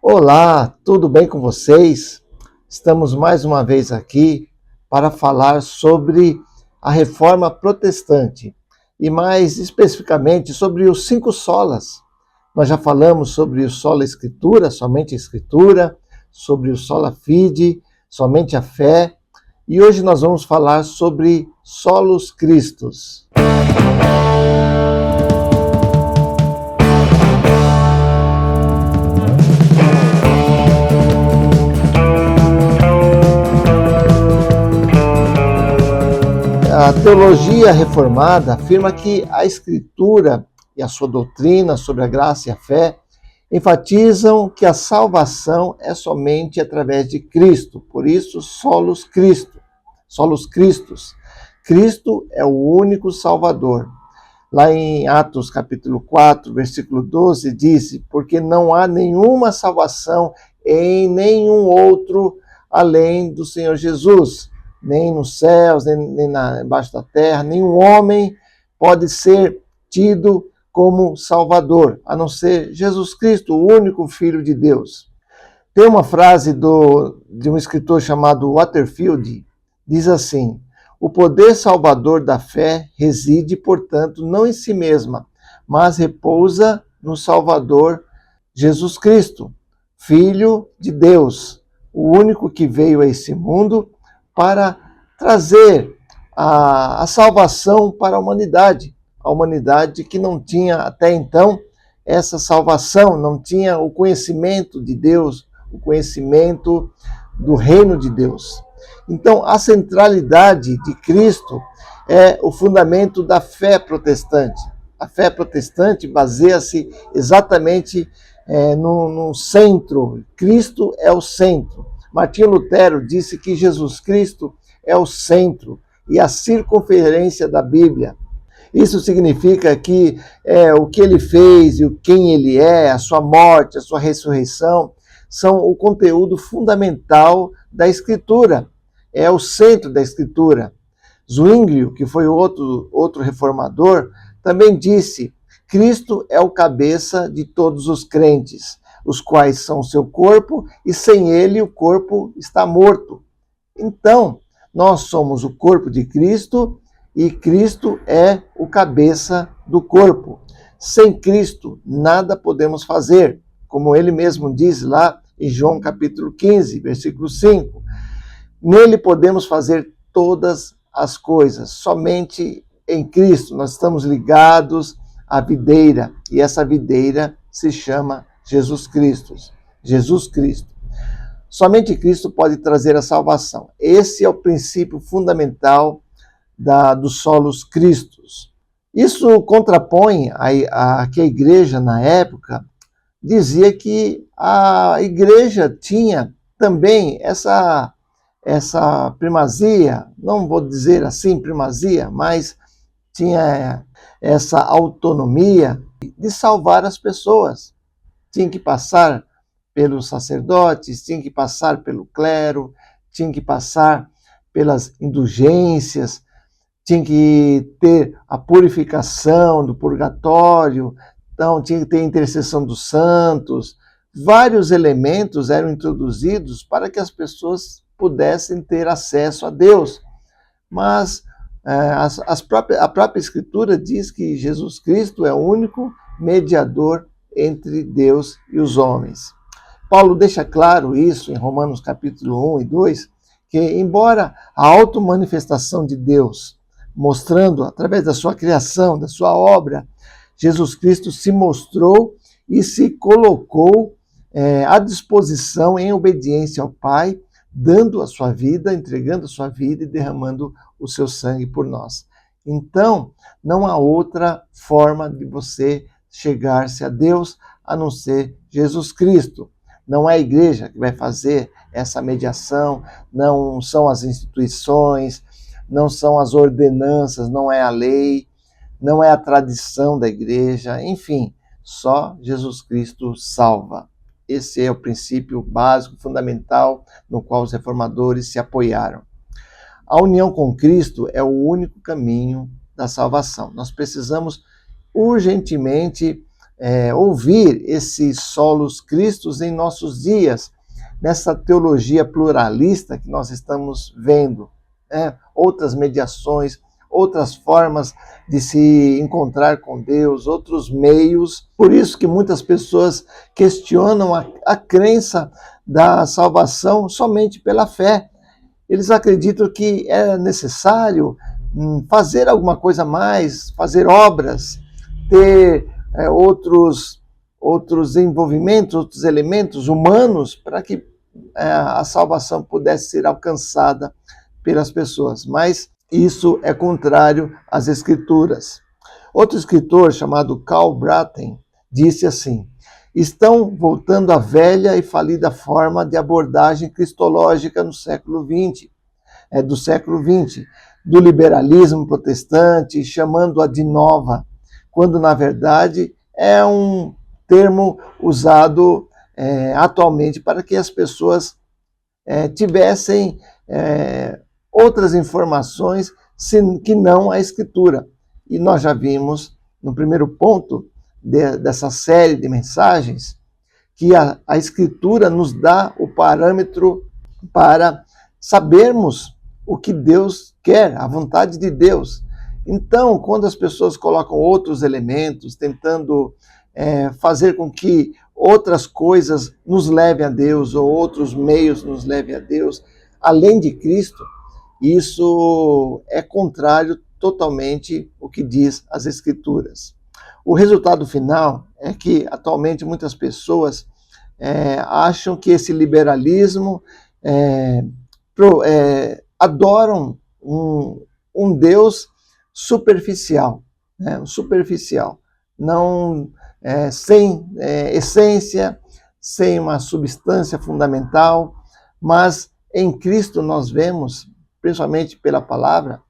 Olá, tudo bem com vocês? Estamos mais uma vez aqui para falar sobre a Reforma Protestante e mais especificamente sobre os 5 solas. Nós já falamos sobre o sola Escritura, somente a Escritura, sobre o sola fide, somente a fé, e hoje nós vamos falar sobre solos Christus. A teologia reformada afirma que a Escritura e a sua doutrina sobre a graça e a fé enfatizam que a salvação é somente através de Cristo. Por isso, solos Christus. Cristo é o único Salvador. Lá em Atos capítulo 4, versículo 12, diz: porque não há nenhuma salvação em nenhum outro além do Senhor Jesus. Nem nos céus, nem embaixo da terra, nenhum homem pode ser tido como Salvador, a não ser Jesus Cristo, o único Filho de Deus. Tem uma frase de um escritor chamado Waterfield, diz assim: o poder salvador da fé reside, portanto, não em si mesma, mas repousa no Salvador Jesus Cristo, Filho de Deus, o único que veio a esse mundo para trazer a salvação para a humanidade que não tinha até então essa salvação, não tinha o conhecimento de Deus, o conhecimento do reino de Deus. Então, a centralidade de Cristo é o fundamento da fé protestante. A fé protestante baseia-se exatamente no centro. Cristo é o centro. Martinho Lutero disse que Jesus Cristo é o centro e a circunferência da Bíblia. Isso significa que o que ele fez e quem ele é, a sua morte, a sua ressurreição, são o conteúdo fundamental da Escritura. É o centro da Escritura. Zwinglio, que foi outro reformador, também disse: Cristo é o cabeça de todos os crentes, os quais são o seu corpo, e sem ele o corpo está morto. Então, nós somos o corpo de Cristo e Cristo é o cabeça do corpo. Sem Cristo, nada podemos fazer, como ele mesmo diz lá em João capítulo 15, versículo 5. Nele podemos fazer todas as coisas, somente em Cristo nós estamos ligados à videira, e essa videira se chama Jesus Cristo. Jesus Cristo. Somente Cristo pode trazer a salvação. Esse é o princípio fundamental dos solos Christus. Isso contrapõe a que a igreja, na época, dizia que a igreja tinha também essa primazia, não vou dizer assim primazia, mas tinha essa autonomia de salvar as pessoas. Tinha que passar pelos sacerdotes, tinha que passar pelo clero, tinha que passar pelas indulgências, tinha que ter a purificação do purgatório, então tinha que ter a intercessão dos santos. Vários elementos eram introduzidos para que as pessoas pudessem ter acesso a Deus. Mas a própria Escritura diz que Jesus Cristo é o único mediador entre Deus e os homens. Paulo deixa claro isso em Romanos capítulo 1 e 2, que embora a automanifestação de Deus, mostrando através da sua criação, da sua obra, Jesus Cristo se mostrou e se colocou à disposição em obediência ao Pai, dando a sua vida, entregando a sua vida e derramando o seu sangue por nós. Então, não há outra forma de você chegar-se a Deus a não ser Jesus Cristo. Não é a igreja que vai fazer essa mediação, não são as instituições, não são as ordenanças, não é a lei, não é a tradição da igreja, enfim, só Jesus Cristo salva. Esse é o princípio básico, fundamental, no qual os reformadores se apoiaram. A união com Cristo é o único caminho da salvação. Nós precisamos urgentemente ouvir esse solos Christus em nossos dias, nessa teologia pluralista que nós estamos vendo, né? Outras mediações, outras formas de se encontrar com Deus, outros meios. Por isso que muitas pessoas questionam a crença da salvação somente pela fé. Eles acreditam que é necessário fazer alguma coisa a mais, fazer obras, ter outros envolvimentos, outros elementos humanos para que a salvação pudesse ser alcançada pelas pessoas. Mas isso é contrário às Escrituras. Outro escritor chamado Karl Braten disse assim: estão voltando à velha e falida forma de abordagem cristológica no século XX, do século XX, do liberalismo protestante, chamando-a de nova, quando na verdade é um termo usado atualmente para que as pessoas tivessem outras informações que não a Escritura. E nós já vimos no primeiro ponto dessa série de mensagens que a Escritura nos dá o parâmetro para sabermos o que Deus quer, a vontade de Deus. Então, quando as pessoas colocam outros elementos, tentando fazer com que outras coisas nos levem a Deus, ou outros meios nos levem a Deus, além de Cristo, isso é contrário totalmente ao que diz as Escrituras. O resultado final é que, atualmente, muitas pessoas acham que esse liberalismo adoram um Deus superficial, superficial, não sem essência, sem uma substância fundamental, mas em Cristo nós vemos, principalmente pela palavra,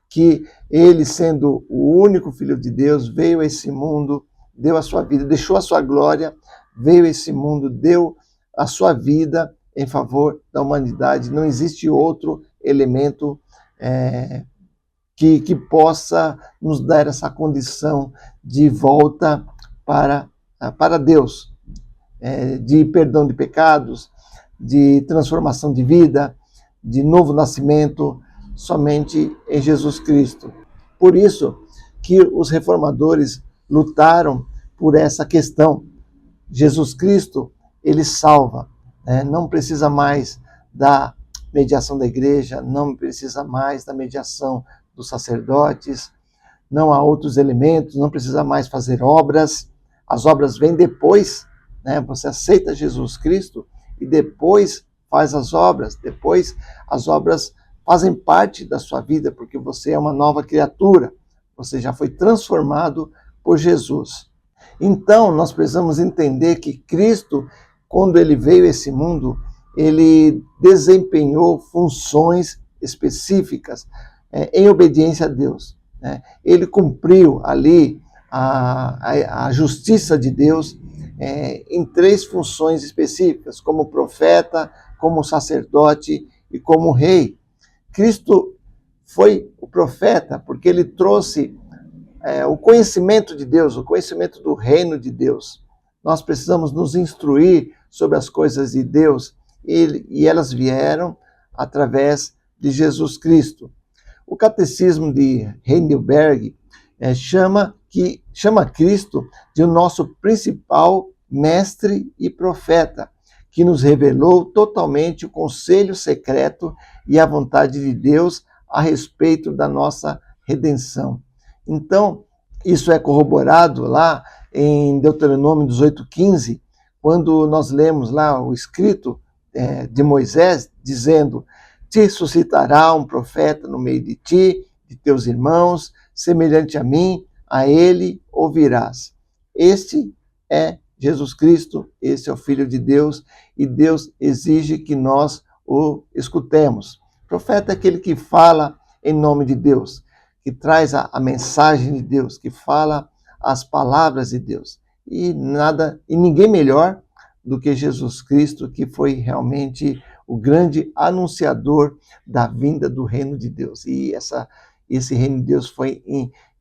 que ele, sendo o único Filho de Deus, veio a esse mundo, deu a sua vida, deixou a sua glória, veio a esse mundo, deu a sua vida em favor da humanidade. Não existe outro elemento que possa nos dar essa condição de volta para Deus, de perdão de pecados, de transformação de vida, de novo nascimento, somente em Jesus Cristo. Por isso que os reformadores lutaram por essa questão. Jesus Cristo, ele salva, não precisa mais da mediação da igreja, não precisa mais da mediação dos sacerdotes, não há outros elementos, não precisa mais fazer obras. As obras vêm depois, Você aceita Jesus Cristo e depois faz as obras, depois as obras fazem parte da sua vida, porque você é uma nova criatura, você já foi transformado por Jesus. Então, nós precisamos entender que Cristo, quando ele veio a esse mundo, ele desempenhou funções específicas em obediência a Deus. Ele cumpriu ali a justiça de Deus em 3 funções específicas, como profeta, como sacerdote e como rei. Cristo foi o profeta porque ele trouxe o conhecimento de Deus, o conhecimento do reino de Deus. Nós precisamos nos instruir sobre as coisas de Deus e elas vieram através de Jesus Cristo. O Catecismo de Heidelberg chama Cristo de o nosso principal mestre e profeta, que nos revelou totalmente o conselho secreto e a vontade de Deus a respeito da nossa redenção. Então, isso é corroborado lá em Deuteronômio 18:15, quando nós lemos lá o escrito de Moisés, dizendo: te suscitará um profeta no meio de ti, de teus irmãos, semelhante a mim, a ele ouvirás. Este é Jesus Cristo, esse é o Filho de Deus, e Deus exige que nós o escutemos. O profeta é aquele que fala em nome de Deus, que traz a mensagem de Deus, que fala as palavras de Deus. E ninguém melhor do que Jesus Cristo, que foi realmente o grande anunciador da vinda do reino de Deus. E esse reino de Deus foi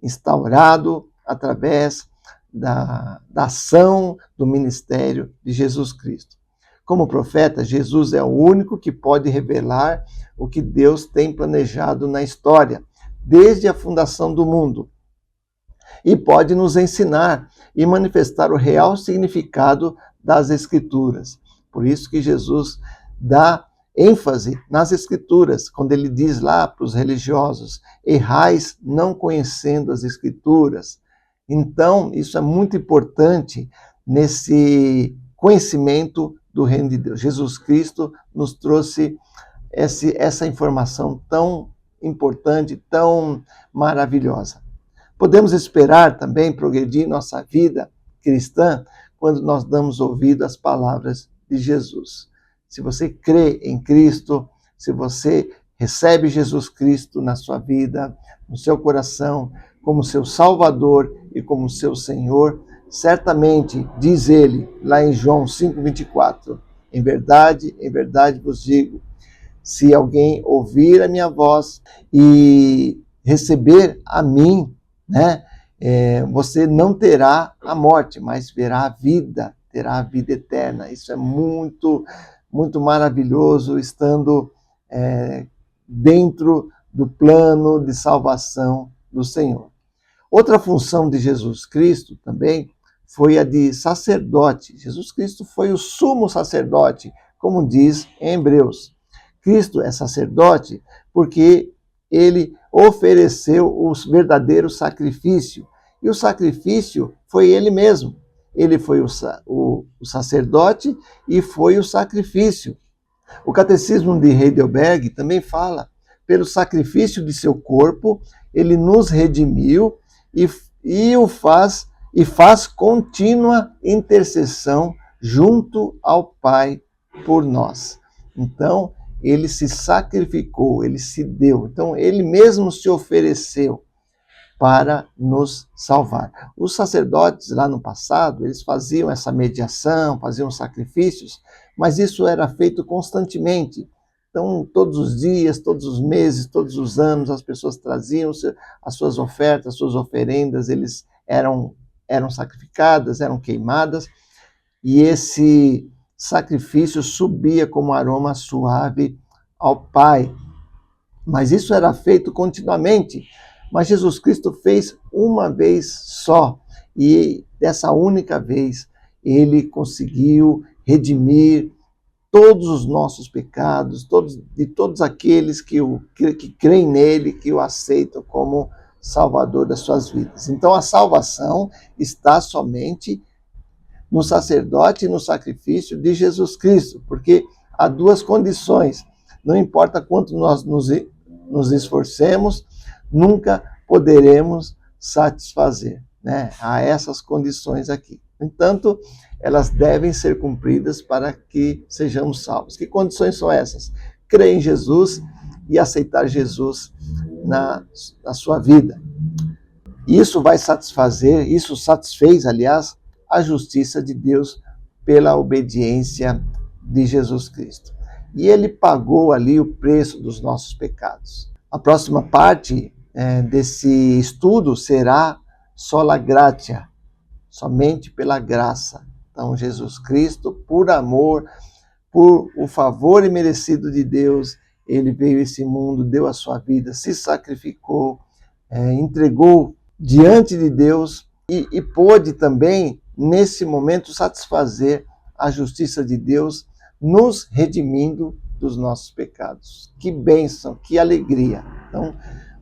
instaurado através da ação, do ministério de Jesus Cristo. Como profeta, Jesus é o único que pode revelar o que Deus tem planejado na história, desde a fundação do mundo. E pode nos ensinar e manifestar o real significado das Escrituras. Por isso que Jesus dá ênfase nas Escrituras, quando ele diz lá para os religiosos: errais não conhecendo as Escrituras. Então, isso é muito importante nesse conhecimento do reino de Deus. Jesus Cristo nos trouxe essa informação tão importante, tão maravilhosa. Podemos esperar também progredir nossa vida cristã quando nós damos ouvido às palavras de Jesus. Se você crê em Cristo, se você recebe Jesus Cristo na sua vida, no seu coração, como seu Salvador e como seu Senhor, certamente, diz ele lá em João 5,24, em verdade vos digo, se alguém ouvir a minha voz e receber a mim, você não terá a morte, mas verá a vida, terá a vida eterna. Isso é muito, muito maravilhoso, estando dentro do plano de salvação do Senhor. Outra função de Jesus Cristo também foi a de sacerdote. Jesus Cristo foi o sumo sacerdote, como diz em Hebreus. Cristo é sacerdote porque ele ofereceu o verdadeiro sacrifício. E o sacrifício foi ele mesmo. Ele foi o sacerdote e foi o sacrifício. O Catecismo de Heidelberg também fala: pelo sacrifício de seu corpo, ele nos redimiu e faz contínua intercessão junto ao Pai por nós. Então, ele se sacrificou, ele se deu. Então, ele mesmo se ofereceu para nos salvar. Os sacerdotes lá no passado, eles faziam essa mediação, faziam sacrifícios, mas isso era feito constantemente. Então, todos os dias, todos os meses, todos os anos, as pessoas traziam as suas ofertas, as suas oferendas, eles eram sacrificadas, eram queimadas, e esse sacrifício subia como aroma suave ao Pai. Mas isso era feito continuamente. Mas Jesus Cristo fez uma vez só, e dessa única vez ele conseguiu redimir todos os nossos pecados, de todos aqueles que creem nele, que o aceitam como Salvador das suas vidas. Então a salvação está somente no sacerdote e no sacrifício de Jesus Cristo, porque há duas condições: não importa quanto nós nos esforcemos, nunca poderemos satisfazer, Há essas condições aqui. No entanto, elas devem ser cumpridas para que sejamos salvos. Que condições são essas? Crer em Jesus e aceitar Jesus na sua vida. Isso vai satisfazer, isso satisfez, aliás, a justiça de Deus pela obediência de Jesus Cristo. E ele pagou ali o preço dos nossos pecados. A próxima parte desse estudo será sola gratia, somente pela graça. Então, Jesus Cristo, por amor, por o favor imerecido de Deus, ele veio a esse mundo, deu a sua vida, se sacrificou, entregou diante de Deus e pôde também, nesse momento, satisfazer a justiça de Deus, nos redimindo dos nossos pecados. Que bênção, que alegria. Então,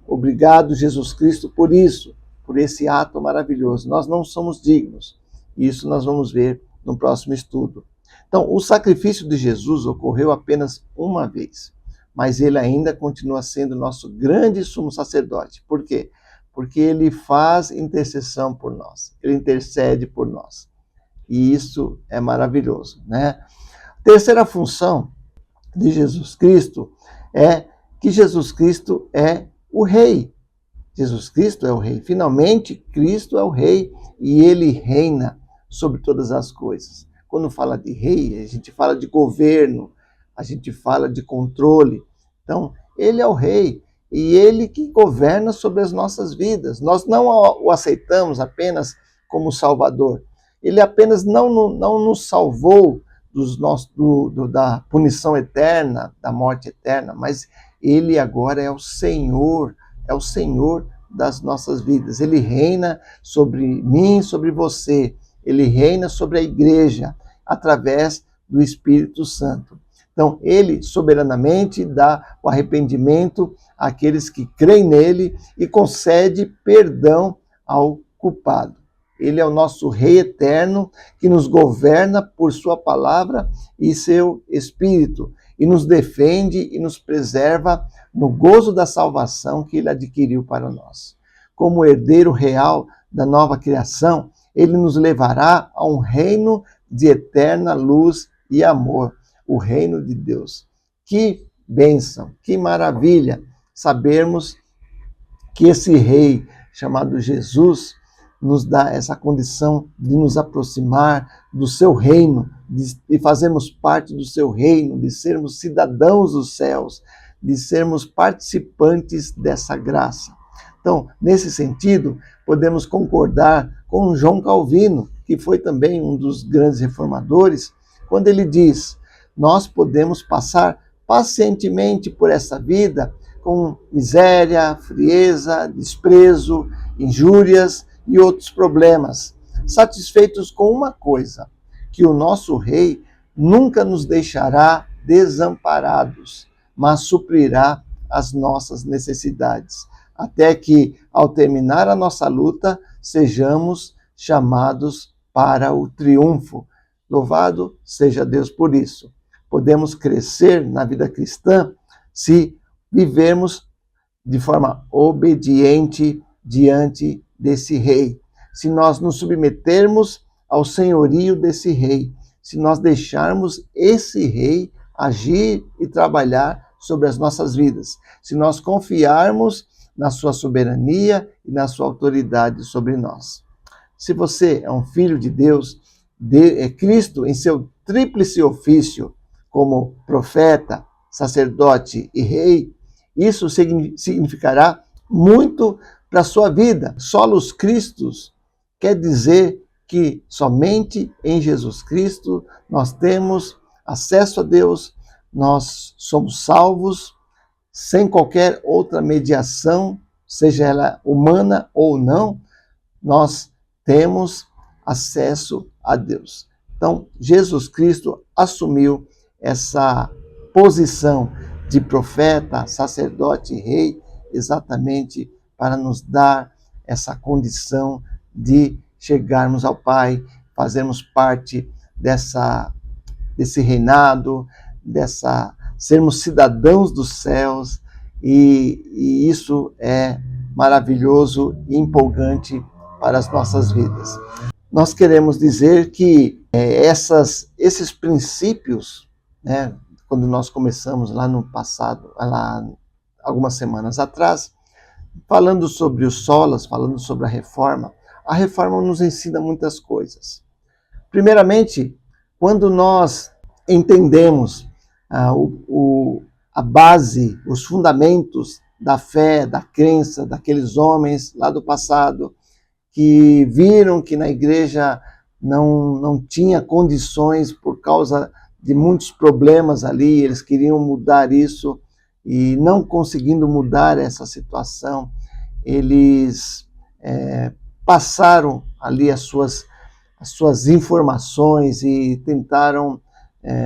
obrigado, Jesus Cristo, por isso, por esse ato maravilhoso. Nós não somos dignos. Isso nós vamos ver no próximo estudo. Então, o sacrifício de Jesus ocorreu apenas uma vez, mas ele ainda continua sendo nosso grande sumo sacerdote. Por quê? Porque ele faz intercessão por nós. Ele intercede por nós. E isso é maravilhoso, Terceira função de Jesus Cristo é que Jesus Cristo é o Rei. Jesus Cristo é o Rei. Finalmente, Cristo é o Rei e ele reina sobre todas as coisas. Quando fala de rei, a gente fala de governo, a gente fala de controle. Então, ele é o Rei e ele que governa sobre as nossas vidas. Nós não o aceitamos apenas como Salvador. Ele apenas não nos salvou da punição eterna, da morte eterna, mas ele agora é o Senhor das nossas vidas. Ele reina sobre mim, sobre você. Ele reina sobre a igreja através do Espírito Santo. Então, ele soberanamente dá o arrependimento àqueles que creem nele e concede perdão ao culpado. Ele é o nosso Rei eterno que nos governa por sua palavra e seu Espírito e nos defende e nos preserva no gozo da salvação que ele adquiriu para nós. Como herdeiro real da nova criação, ele nos levará a um reino de eterna luz e amor, o reino de Deus. Que bênção, que maravilha sabermos que esse Rei chamado Jesus nos dá essa condição de nos aproximar do seu reino, de fazermos parte do seu reino, de sermos cidadãos dos céus, de sermos participantes dessa graça. Então, nesse sentido, podemos concordar com João Calvino, que foi também um dos grandes reformadores, quando ele diz: nós podemos passar pacientemente por essa vida com miséria, frieza, desprezo, injúrias e outros problemas, satisfeitos com uma coisa, que o nosso Rei nunca nos deixará desamparados, mas suprirá as nossas necessidades, até que, ao terminar a nossa luta, sejamos chamados para o triunfo. Louvado seja Deus por isso. Podemos crescer na vida cristã se vivermos de forma obediente diante desse Rei. Se nós nos submetermos ao senhorio desse Rei, se nós deixarmos esse Rei agir e trabalhar sobre as nossas vidas, se nós confiarmos na sua soberania e na sua autoridade sobre nós. Se você é um filho de Deus, é Cristo em seu tríplice ofício, como profeta, sacerdote e rei, isso significará muito para a sua vida. Solos Christus quer dizer que somente em Jesus Cristo nós temos acesso a Deus, nós somos salvos, sem qualquer outra mediação, seja ela humana ou não, nós temos acesso a Deus. Então, Jesus Cristo assumiu essa posição de profeta, sacerdote e rei, exatamente para nos dar essa condição de chegarmos ao Pai, fazermos parte desse reinado, sermos cidadãos dos céus, e isso é maravilhoso e empolgante para as nossas vidas. Nós queremos dizer que esses princípios, né, quando nós começamos lá no passado, algumas semanas atrás, falando sobre os solas, falando sobre a reforma nos ensina muitas coisas. Primeiramente, quando nós entendemos a base, os fundamentos da fé, da crença daqueles homens lá do passado, que viram que na igreja não tinha condições por causa de muitos problemas ali, eles queriam mudar isso e não conseguindo mudar essa situação, eles passaram ali as suas informações e tentaram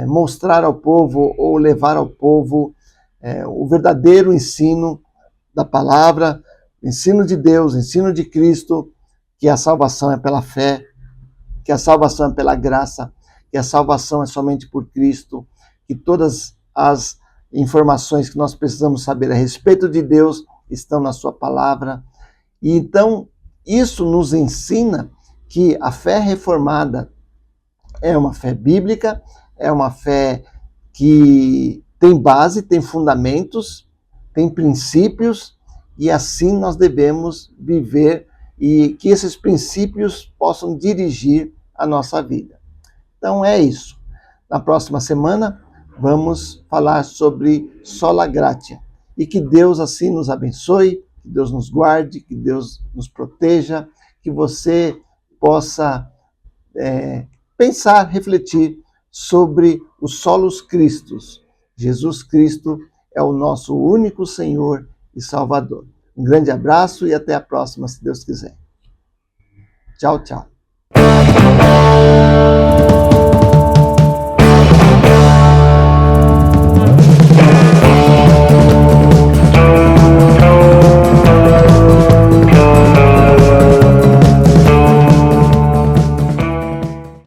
mostrar ao povo ou levar ao povo o verdadeiro ensino da palavra, ensino de Deus, ensino de Cristo, que a salvação é pela fé, que a salvação é pela graça, que a salvação é somente por Cristo, que todas as informações que nós precisamos saber a respeito de Deus estão na sua palavra. E então, isso nos ensina que a fé reformada é uma fé bíblica, é uma fé que tem base, tem fundamentos, tem princípios, e assim nós devemos viver e que esses princípios possam dirigir a nossa vida. Então é isso. Na próxima semana vamos falar sobre sola gratia. E que Deus assim nos abençoe, que Deus nos guarde, que Deus nos proteja, que você possa pensar, refletir sobre os solos Cristos. Jesus Cristo é o nosso único Senhor e Salvador. Um grande abraço e até a próxima, se Deus quiser. Tchau, tchau.